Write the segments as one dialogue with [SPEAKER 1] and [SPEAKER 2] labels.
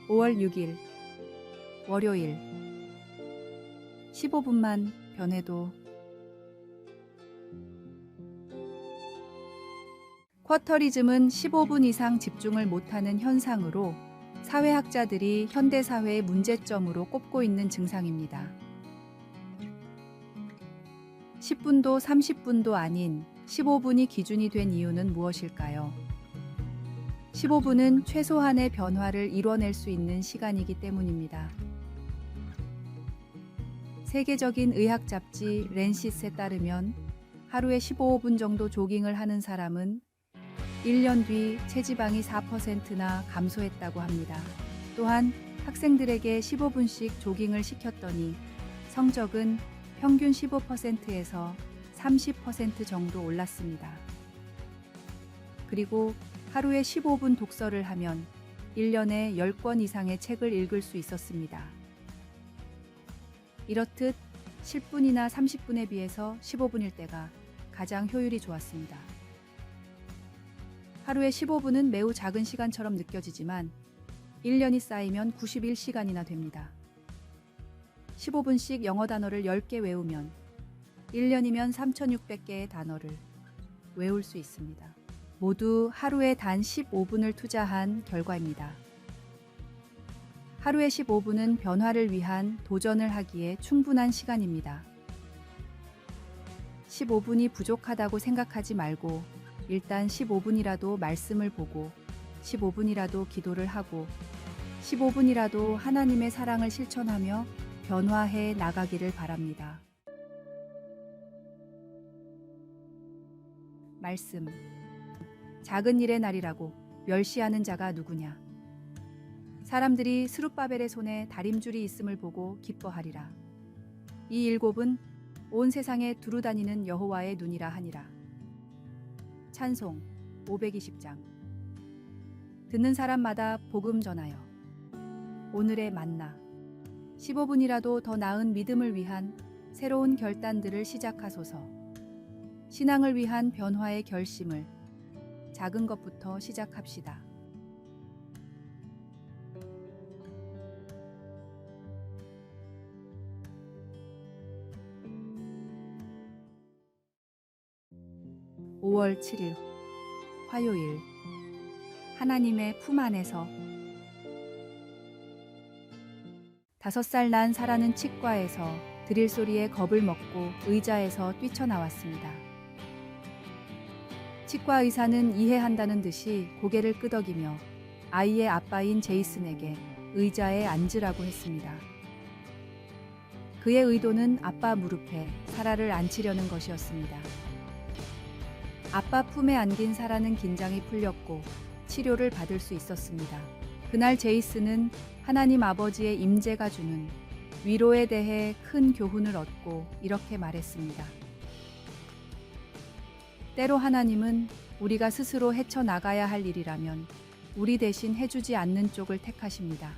[SPEAKER 1] 5월 6일 월요일 15분만 변해도 쿼터리즘은 15분 이상 집중을 못하는 현상으로 사회학자들이 현대사회의 문제점으로 꼽고 있는 증상입니다. 10분도 30분도 아닌 15분이 기준이 된 이유는 무엇일까요? 15분은 최소한의 변화를 이뤄낼 수 있는 시간이기 때문입니다. 세계적인 의학 잡지 랜시스에 따르면 하루에 15분 정도 조깅을 하는 사람은 1년 뒤 체지방이 4%나 감소했다고 합니다. 또한 학생들에게 15분씩 조깅을 시켰더니 성적은 평균 15%에서 30% 정도 올랐습니다. 그리고 하루에 15분 독서를 하면 1년에 10권 이상의 책을 읽을 수 있었습니다. 이렇듯 10분이나 30분에 비해서 15분일 때가 가장 효율이 좋았습니다. 하루에 15분은 매우 작은 시간처럼 느껴지지만 1년이 쌓이면 91시간이나 됩니다. 15분씩 영어 단어를 10개 외우면 1년이면 3,600개의 단어를 외울 수 있습니다. 모두 하루에 단 15분을 투자한 결과입니다. 하루에 15분은 변화를 위한 도전을 하기에 충분한 시간입니다. 15분이 부족하다고 생각하지 말고 일단 15분이라도 말씀을 보고 15분이라도 기도를 하고 15분이라도 하나님의 사랑을 실천하며 변화해 나가기를 바랍니다. 말씀. 작은 일의 날이라고 멸시하는 자가 누구냐? 사람들이 스룹바벨의 손에 다림줄이 있음을 보고 기뻐하리라. 이 일곱은 온 세상에 두루 다니는 여호와의 눈이라 하니라. 찬송 520장. 듣는 사람마다 복음 전하여. 오늘의 만나. 15분이라도 더 나은 믿음을 위한 새로운 결단들을 시작하소서. 신앙을 위한 변화의 결심을 작은 것부터 시작합시다. (5월 7일) 화요일. 하나님의 품 안에서. 5살 난 사라는 치과에서 드릴 소리에 겁을 먹고 의자에서 뛰쳐나왔습니다. 치과 의사는 이해한다는 듯이 고개를 끄덕이며 아이의 아빠인 제이슨에게 의자에 앉으라고 했습니다. 그의 의도는 아빠 무릎에 사라를 앉히려는 것이었습니다. 아빠 품에 안긴 사라는 긴장이 풀렸고 치료를 받을 수 있었습니다. 그날 제이슨은 하나님 아버지의 임재가 주는 위로에 대해 큰 교훈을 얻고 이렇게 말했습니다. 때로 하나님은 우리가 스스로 헤쳐나가야 할 일이라면 우리 대신 해주지 않는 쪽을 택하십니다.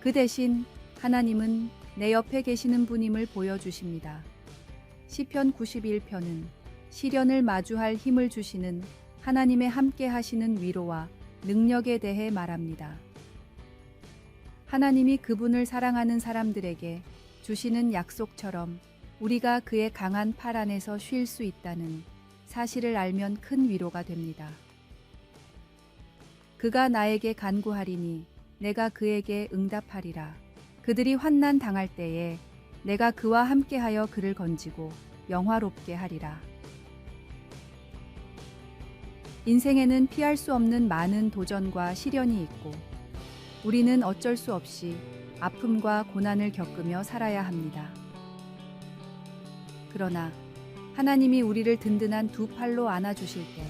[SPEAKER 1] 그 대신 하나님은 내 옆에 계시는 분임을 보여주십니다. 시편 91편은 시련을 마주할 힘을 주시는 하나님의 함께 하시는 위로와 능력에 대해 말합니다. 하나님이 그분을 사랑하는 사람들에게 주시는 약속처럼 우리가 그의 강한 팔 안에서 쉴 수 있다는 사실을 알면 큰 위로가 됩니다. 그가 나에게 간구하리니 내가 그에게 응답하리라. 그들이 환난 당할 때에 내가 그와 함께하여 그를 건지고 영화롭게 하리라. 인생에는 피할 수 없는 많은 도전과 시련이 있고 우리는 어쩔 수 없이 아픔과 고난을 겪으며 살아야 합니다. 그러나 하나님이 우리를 든든한 두 팔로 안아주실 때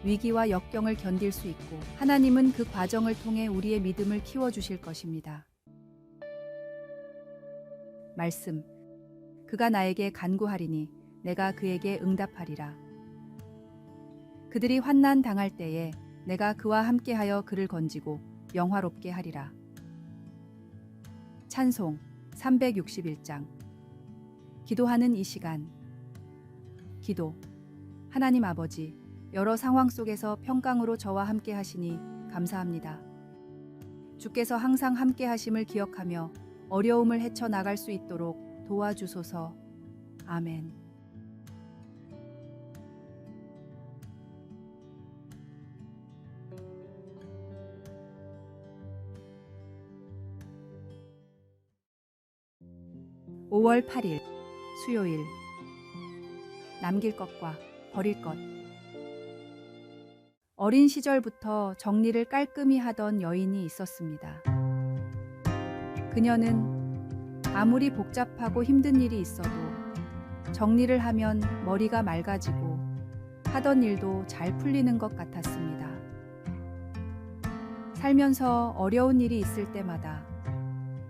[SPEAKER 1] 위기와 역경을 견딜 수 있고 하나님은 그 과정을 통해 우리의 믿음을 키워주실 것입니다. 말씀. 그가 나에게 간구하리니 내가 그에게 응답하리라. 그들이 환난 당할 때에 내가 그와 함께하여 그를 건지고 영화롭게 하리라. 찬송 361장. 기도하는 이 시간. 기도. 하나님 아버지, 여러 상황 속에서 평강으로 저와 함께 하시니 감사합니다. 주께서 항상 함께 하심을 기억하며 어려움을 헤쳐나갈 수 있도록 도와주소서. 아멘. (5월 8일) 수요일. 남길 것과 버릴 것. 어린 시절부터 정리를 깔끔히 하던 여인이 있었습니다. 그녀는 아무리 복잡하고 힘든 일이 있어도 정리를 하면 머리가 맑아지고 하던 일도 잘 풀리는 것 같았습니다. 살면서 어려운 일이 있을 때마다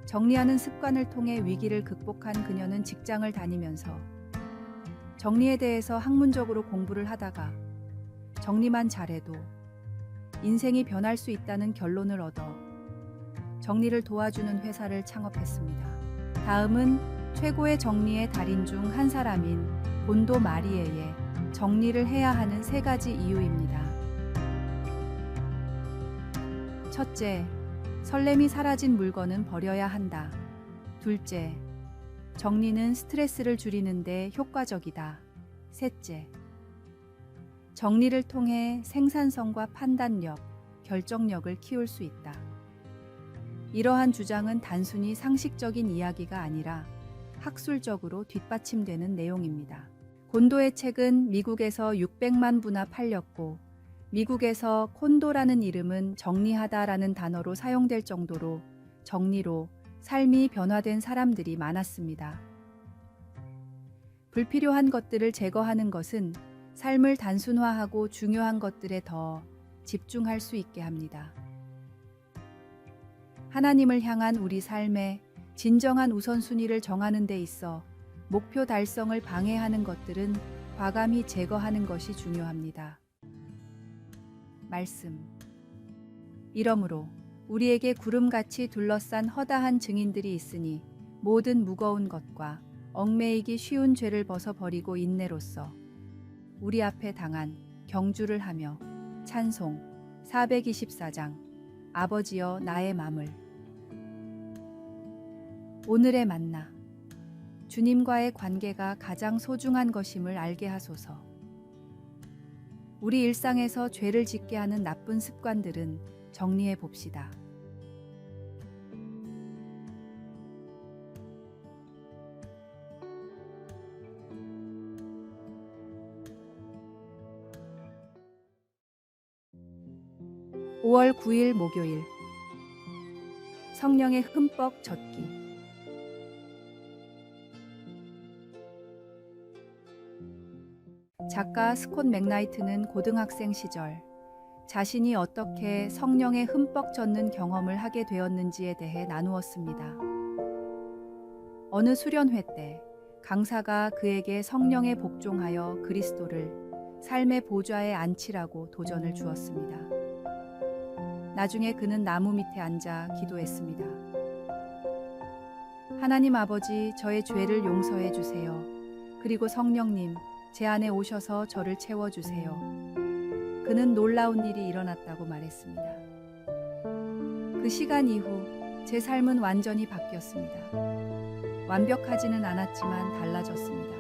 [SPEAKER 1] 정리하는 습관을 통해 위기를 극복한 그녀는 직장을 다니면서 정리에 대해서 학문적으로 공부를 하다가 정리만 잘해도 인생이 변할 수 있다는 결론을 얻어 정리를 도와주는 회사를 창업했습니다. 다음은 최고의 정리의 달인 중 한 사람인 본도 마리에의 정리를 해야 하는 3가지 이유입니다. 첫째, 설렘이 사라진 물건은 버려야 한다. 둘째, 정리는 스트레스를 줄이는 데 효과적이다. 셋째, 정리를 통해 생산성과 판단력, 결정력을 키울 수 있다. 이러한 주장은 단순히 상식적인 이야기가 아니라 학술적으로 뒷받침되는 내용입니다. 곤도의 책은 미국에서 600만 부나 팔렸고 미국에서 콘도라는 이름은 정리하다라는 단어로 사용될 정도로 정리로 삶이 변화된 사람들이 많았습니다. 불필요한 것들을 제거하는 것은 삶을 단순화하고 중요한 것들에 더 집중할 수 있게 합니다. 하나님을 향한 우리 삶의 진정한 우선순위를 정하는 데 있어 목표 달성을 방해하는 것들은 과감히 제거하는 것이 중요합니다. 말씀. 이러므로 우리에게 구름같이 둘러싼 허다한 증인들이 있으니 모든 무거운 것과 얽매이기 쉬운 죄를 벗어버리고 인내로써 우리 앞에 당한 경주를 하며 찬송 424장. 아버지여 나의 맘을. 오늘의 만나. 주님과의 관계가 가장 소중한 것임을 알게 하소서. 우리 일상에서 죄를 짓게 하는 나쁜 습관들은 정리해 봅시다. (5월 9일) 목요일. 성령의 흠뻑 젖기. 작가 스콧 맥나이트는 고등학생 시절 자신이 어떻게 성령에 흠뻑 젖는 경험을 하게 되었는지에 대해 나누었습니다. 어느 수련회 때 강사가 그에게 성령에 복종하여 그리스도를 삶의 보좌에 앉히라고 도전을 주었습니다. 나중에 그는 나무 밑에 앉아 기도했습니다. 하나님 아버지, 저의 죄를 용서해 주세요. 그리고 성령님, 제 안에 오셔서 저를 채워주세요. 그는 놀라운 일이 일어났다고 말했습니다. 그 시간 이후 제 삶은 완전히 바뀌었습니다. 완벽하지는 않았지만 달라졌습니다.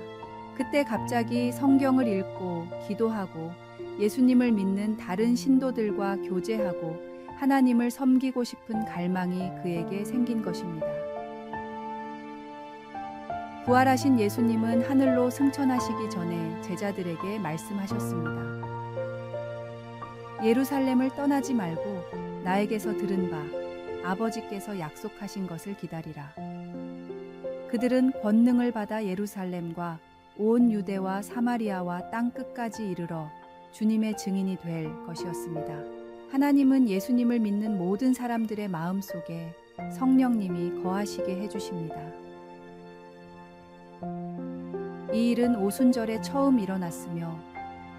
[SPEAKER 1] 그때 갑자기 성경을 읽고 기도하고 예수님을 믿는 다른 신도들과 교제하고 하나님을 섬기고 싶은 갈망이 그에게 생긴 것입니다. 부활하신 예수님은 하늘로 승천하시기 전에 제자들에게 말씀하셨습니다. 예루살렘을 떠나지 말고 나에게서 들은 바 아버지께서 약속하신 것을 기다리라. 그들은 권능을 받아 예루살렘과 온 유대와 사마리아와 땅 끝까지 이르러 주님의 증인이 될 것이었습니다. 하나님은 예수님을 믿는 모든 사람들의 마음속에 성령님이 거하시게 해주십니다. 이 일은 오순절에 처음 일어났으며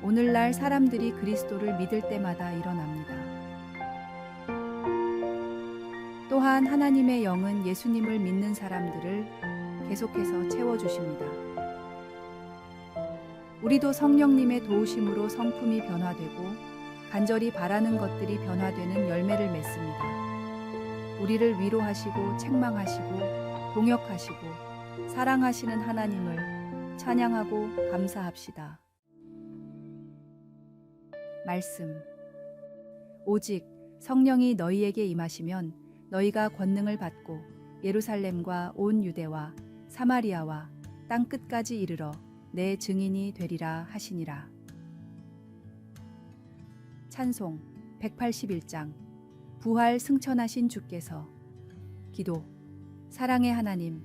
[SPEAKER 1] 오늘날 사람들이 그리스도를 믿을 때마다 일어납니다. 또한 하나님의 영은 예수님을 믿는 사람들을 계속해서 채워주십니다. 우리도 성령님의 도우심으로 성품이 변화되고 간절히 바라는 것들이 변화되는 열매를 맺습니다. 우리를 위로하시고 책망하시고 동역하시고 사랑하시는 하나님을 찬양하고 감사합시다. 말씀. 오직 성령이 너희에게 임하시면 너희가 권능을 받고 예루살렘과 온 유대와 사마리아와 땅 끝까지 이르러 내 증인이 되리라 하시니라. 찬송 181장. 부활 승천하신 주께서. 기도. 사랑의 하나님,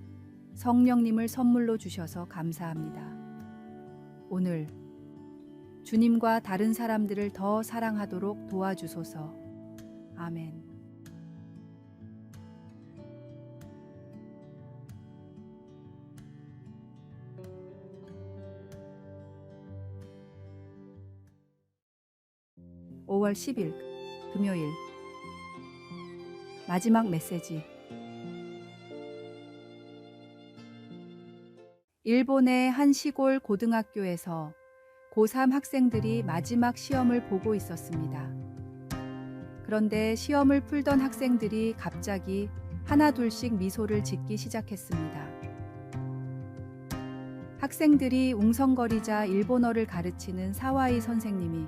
[SPEAKER 1] 성령님을 선물로 주셔서 감사합니다. 오늘 주님과 다른 사람들을 더 사랑하도록 도와주소서. 아멘. (5월 10일) 금요일. 마지막 메시지. 일본의 한 시골 고등학교에서 고3 학생들이 마지막 시험을 보고 있었습니다. 그런데 시험을 풀던 학생들이 갑자기 하나둘씩 미소를 짓기 시작했습니다. 학생들이 웅성거리자 일본어를 가르치는 사와이 선생님이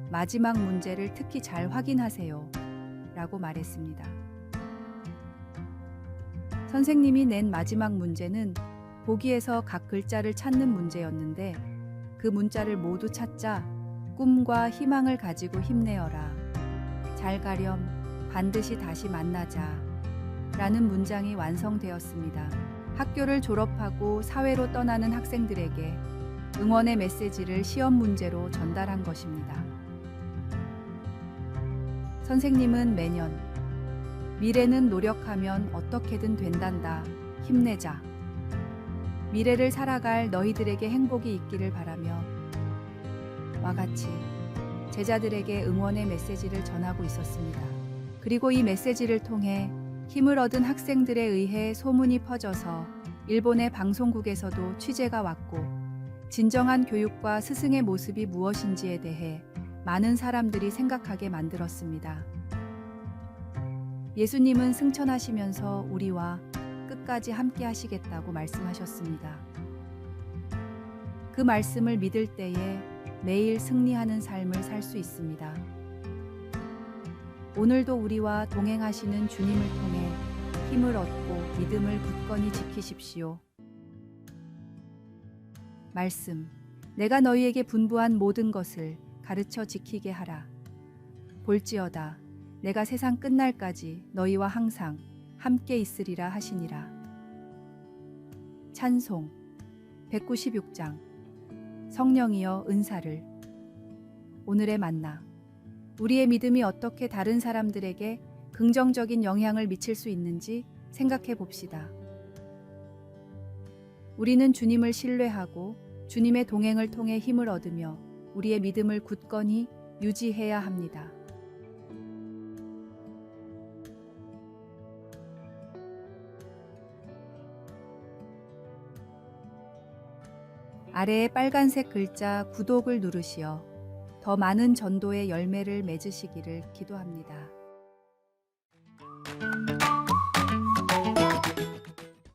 [SPEAKER 1] 마지막 문제를 특히 잘 확인하세요 라고 말했습니다. 선생님이 낸 마지막 문제는 보기에서 각 글자를 찾는 문제였는데 그 문자를 모두 찾자 꿈과 희망을 가지고 힘내어라. 잘 가렴. 반드시 다시 만나자. 라는 문장이 완성되었습니다. 학교를 졸업하고 사회로 떠나는 학생들에게 응원의 메시지를 시험 문제로 전달한 것입니다. 선생님은 매년 미래는 노력하면 어떻게든 된단다. 힘내자. 미래를 살아갈 너희들에게 행복이 있기를 바라며 와 같이 제자들에게 응원의 메시지를 전하고 있었습니다. 그리고 이 메시지를 통해 힘을 얻은 학생들에 의해 소문이 퍼져서 일본의 방송국에서도 취재가 왔고 진정한 교육과 스승의 모습이 무엇인지에 대해 많은 사람들이 생각하게 만들었습니다. 예수님은 승천하시면서 우리와 끝까지 함께 하시겠다고 말씀하셨습니다. 그 말씀을 믿을 때에 매일 승리하는 삶을 살 수 있습니다. 오늘도 우리와 동행하시는 주님을 통해 힘을 얻고 믿음을 굳건히 지키십시오. 말씀. 내가 너희에게 분부한 모든 것을 가르쳐 지키게 하라. 볼지어다 내가 세상 끝날까지 너희와 항상 함께 있으리라 하시니라. 찬송 196장. 성령이여 은사를. 오늘의 만나. 우리의 믿음이 어떻게 다른 사람들에게 긍정적인 영향을 미칠 수 있는지 생각해 봅시다. 우리는 주님을 신뢰하고 주님의 동행을 통해 힘을 얻으며 우리의 믿음을 굳건히 유지해야 합니다. 아래의 빨간색 글자 구독을 누르시어 더 많은 전도의 열매를 맺으시기를 기도합니다.